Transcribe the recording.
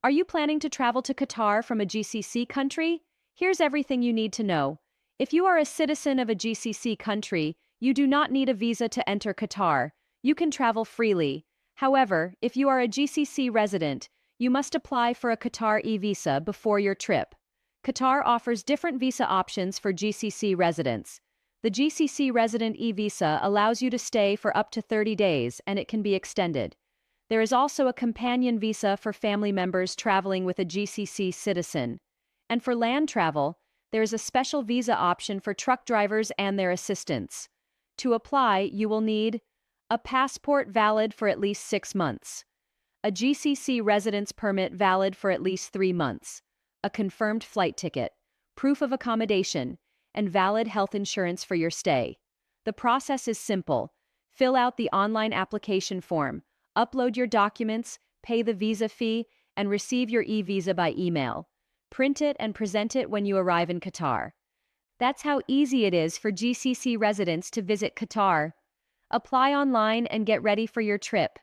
Are you planning to travel to Qatar from a GCC country? Here's everything you need to know. If you are a citizen of a GCC country, you do not need a visa to enter Qatar. You can travel freely. However, if you are a GCC resident, you must apply for a Qatar eVisa before your trip. Qatar offers different visa options for GCC residents. The GCC Resident eVisa allows you to stay for up to 30 days, and it can be extended. There is also a companion visa for family members traveling with a GCC citizen. And for land travel, there is a special visa option for truck drivers and their assistants. To apply, you will need a passport valid for at least 6 months, a GCC residence permit valid for at least 3 months, a confirmed flight ticket, proof of accommodation, and valid health insurance for your stay. The process is simple. Fill out the online application form, upload your documents, pay the visa fee, and receive your e-visa by email. Print it and present it when you arrive in Qatar. That's how easy it is for GCC residents to visit Qatar. Apply online and get ready for your trip.